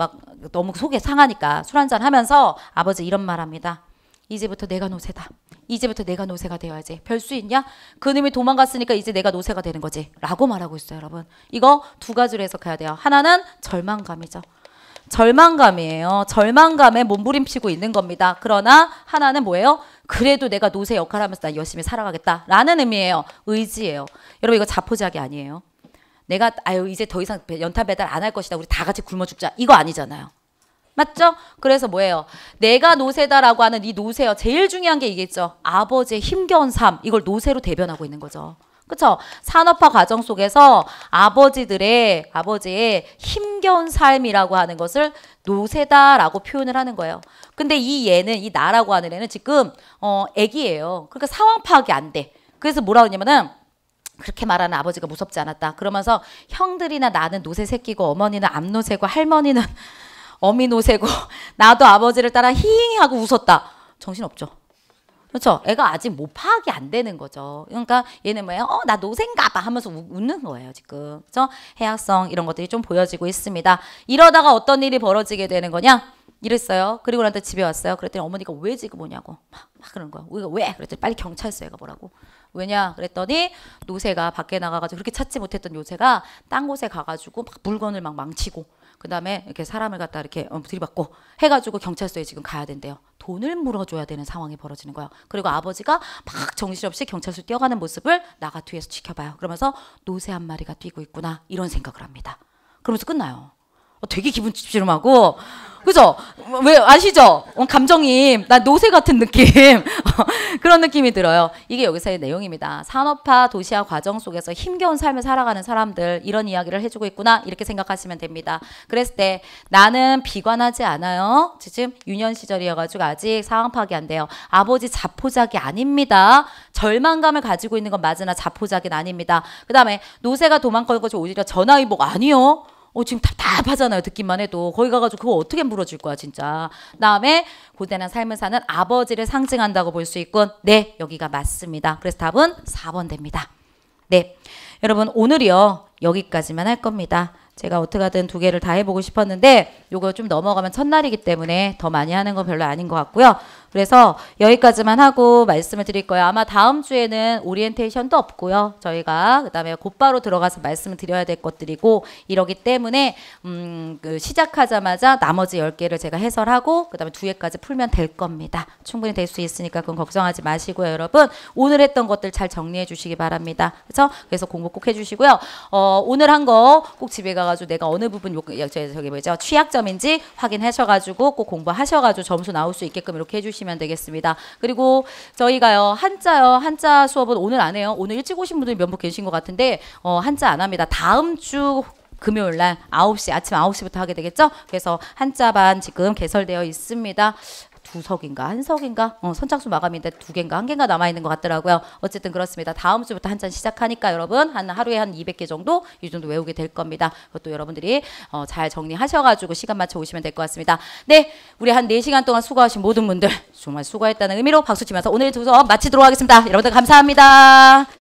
속에 상하니까 술 한잔 하면서 아버지 이런 말 합니다. 이제부터 내가 노새다. 이제부터 내가 노새가 되어야지. 별 수 있냐? 그놈이 도망갔으니까 이제 내가 노새가 되는 거지. 라고 말하고 있어요, 여러분. 이거 두 가지로 해석해야 돼요. 하나는 절망감이죠. 절망감이에요. 절망감에 몸부림치고 있는 겁니다. 그러나 하나는 뭐예요? 그래도 내가 노새 역할을 하면서 나 열심히 살아가겠다라는 의미예요. 의지예요. 여러분 이거 자포자기 아니에요. 내가 아유 이제 더 이상 연탄 배달 안 할 것이다. 우리 다 같이 굶어 죽자. 이거 아니잖아요. 맞죠? 그래서 뭐예요? 내가 노새다라고 하는 이 노새요. 제일 중요한 게 이겠죠. 아버지의 힘겨운 삶. 이걸 노새로 대변하고 있는 거죠. 그렇죠? 산업화 과정 속에서 아버지의 힘겨운 삶이라고 하는 것을 노새다라고 표현을 하는 거예요. 근데 이 얘는 이 나라고 하는 애는 지금 애기예요. 그러니까 상황 파악이 안 돼. 그래서 뭐라고 하냐면은 그렇게 말하는 아버지가 무섭지 않았다. 그러면서 형들이나 나는 노새 새끼고 어머니는 암노새고 할머니는 어미노새고 나도 아버지를 따라 히히 하고 웃었다. 정신없죠. 그렇죠? 애가 아직 뭐 파악이 안 되는 거죠. 그러니까 얘는 뭐예요? 나 노새인가 봐 하면서 웃는 거예요, 지금. 그렇죠? 해학성 이런 것들이 좀 보여지고 있습니다. 이러다가 어떤 일이 벌어지게 되는 거냐? 이랬어요. 그리고 나한테 집에 왔어요. 그랬더니 어머니가 왜 지금 오냐고. 막 그런 거야. 우리가 왜? 그랬더니 빨리 경찰서에 가보라고. 왜냐? 그랬더니 노새가 밖에 나가가지고 그렇게 찾지 못했던 요새가 딴 곳에 가가지고 막 물건을 막 망치고 그 다음에 이렇게 사람을 갖다 이렇게 들이받고 해가지고 경찰서에 지금 가야 된대요. 돈을 물어줘야 되는 상황이 벌어지는 거예요. 그리고 아버지가 막 정신없이 경찰서 뛰어가는 모습을 나가 뒤에서 지켜봐요. 그러면서 노새 한 마리가 뛰고 있구나 이런 생각을 합니다. 그러면서 끝나요. 되게 기분 찝찝하고 그죠? 왜 아시죠? 감정이 나 노새 같은 느낌 그런 느낌이 들어요. 이게 여기서의 내용입니다. 산업화 도시화 과정 속에서 힘겨운 삶을 살아가는 사람들 이런 이야기를 해주고 있구나 이렇게 생각하시면 됩니다. 그랬을 때 나는 비관하지 않아요. 지금 유년 시절이어가지고 아직 상황 파악이 안 돼요. 아버지 자포자기 아닙니다. 절망감을 가지고 있는 건 맞으나 자포자기는 아닙니다. 그 다음에 노새가 도망갈 것이 오히려 전화위복 아니요. 지금 답답하잖아요. 듣기만 해도. 거기 가가지고 그거 어떻게 물어줄 거야 진짜. 다음에 고단한 삶을 사는 아버지를 상징한다고 볼 수 있군. 네, 여기가 맞습니다. 그래서 답은 4번 됩니다. 네, 여러분 오늘이요. 여기까지만 할 겁니다. 제가 어떻게든 2개를 다 해보고 싶었는데 요거 좀 넘어가면 첫날이기 때문에 더 많이 하는 건 별로 아닌 것 같고요. 그래서 여기까지만 하고 말씀을 드릴 거예요. 아마 다음 주에는 오리엔테이션도 없고요. 저희가 그다음에 곧바로 들어가서 말씀을 드려야 될 것들이고 이러기 때문에 그 시작하자마자 나머지 10개를 제가 해설하고 그다음에 2개까지 풀면 될 겁니다. 충분히 될 수 있으니까 그건 걱정하지 마시고요. 여러분 오늘 했던 것들 잘 정리해 주시기 바랍니다. 그래서 공부 꼭 해주시고요. 오늘 한 거 꼭 집에 가가지고 내가 어느 부분 저기 뭐죠? 취약점인지 확인하셔가지고 꼭 공부하셔가지고 점수 나올 수 있게끔 이렇게 해주시면 되겠습니다. 그리고 저희가요 한자 수업은 오늘 안 해요. 오늘 일찍 오신 분들이 몇분 계신 것 같은데 한자 안 합니다. 다음 주 금요일 날 9시 아침 9시부터 하게 되겠죠. 그래서 한자반 지금 개설되어 있습니다. 2석인가 1석인가 선착순 마감인데 2개인가 1개인가 남아있는 것 같더라고요. 어쨌든 그렇습니다. 다음 주부터 한잔 시작하니까 여러분 하루에 한 200개 정도 이 정도 외우게 될 겁니다. 그것도 여러분들이 잘 정리하셔가지고 시간 맞춰 오시면 될 것 같습니다. 네, 우리 한 4시간 동안 수고하신 모든 분들 정말 수고했다는 의미로 박수 치면서 오늘 수업 마치도록 하겠습니다. 여러분들 감사합니다.